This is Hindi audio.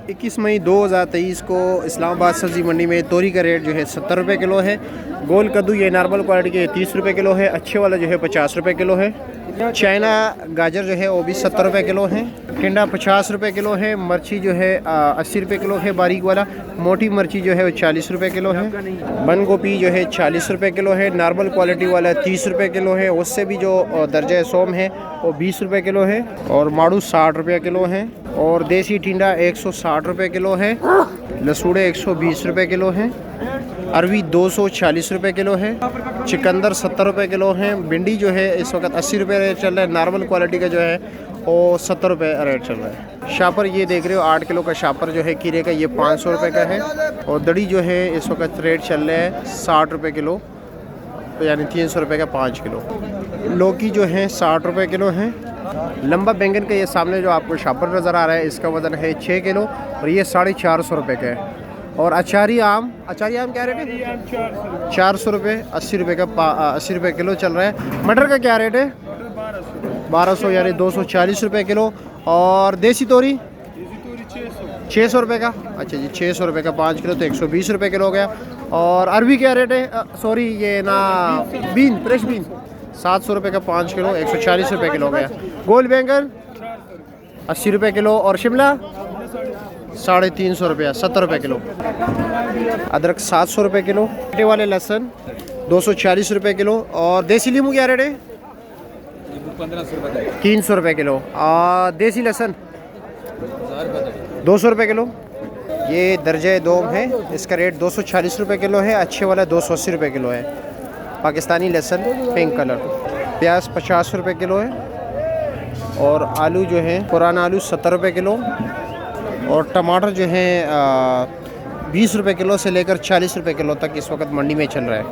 21 मई 2023 को इस्लामाबाद सब्ज़ी मंडी में तोरी का रेट जो है 70 रुपये किलो है। गोल कद्दू ये नॉर्मल क्वालिटी के 30 रुपये किलो है। अच्छे वाला जो है 50 रुपये किलो है। चाइना गाजर जो है वो भी 70 रुपये किलो है। टिंडा 50 रुपये किलो है। मिर्ची जो है 80 रुपये किलो है बारीक वाला। मोटी मिर्ची जो है वो 40 रुपये किलो है। बंद गोभी जो है 40 रुपये किलो है। नॉर्मल क्वालिटी वाला 30 रुपये किलो है। उससे भी जो दर्जा सोम है वो 20 रुपये किलो है। और माड़ू 60 रुपये किलो है। और देसी टिंडा 160 रुपये किलो है। लसूड़े 120 रुपये किलो है। अरवी 240 रुपये किलो है। चिकंदर 70 रुपये किलो है। भिंडी जो है इस वक्त 80 रुपये रेट चल रहा है। नॉर्मल क्वालिटी का जो है वो 70 रुपये रेट चल रहा है। शापर ये देख रहे हो 8 किलो का शापर जो है कीरे का ये 500 रुपये का है। और दड़ी जो है इस वक्त रेट चल रहा है 60 रुपये किलो, यानी 300 रुपये का 5 किलो। लौकी जो है 60 रुपये किलो है। लंबा बैंगन का ये सामने जो आपको शापर नज़र आ रहा है इसका वज़न है 6 किलो और ये 450 रुपये का है। और अचारी आम क्या रेट है? 400 रुपये, 80 रुपये का 80 रुपये किलो चल रहा है। मटर का क्या रेट है? 1200 यानी 240 रुपये किलो। और देसी तोरी 600 रुपये का। अच्छा जी 600 रुपये का 5 किलो तो 120 रुपये किलो हो गया। और अरबी क्या रेट है? सॉरी ये ना बीन, फ्रेश बीन 700 रुपये का 5 किलो 140 रुपये किलो हो गया। गोल बैंगन 80 रुपये किलो। और शिमला 350 रुपया 70 रुपये किलो। अदरक 700 रुपये किलो। छोटे वाले लहसुन 240 रुपये किलो। और देसी नींबू क्या रेट है? 300 रुपये किलो। और देसी लहसुन 200 रुपये किलो। ये दर्जे दोम है, इसका रेट 240 रुपये किलो है। अच्छे वाला 280 रुपये किलो है। पाकिस्तानी लहसुन पिंक कलर। प्याज 50 रुपये किलो है। और आलू जो है पुराना आलू 70 रुपये किलो। और टमाटर जो है 20 रुपये किलो से लेकर 40 रुपये किलो तक इस वक्त मंडी में चल रहा है।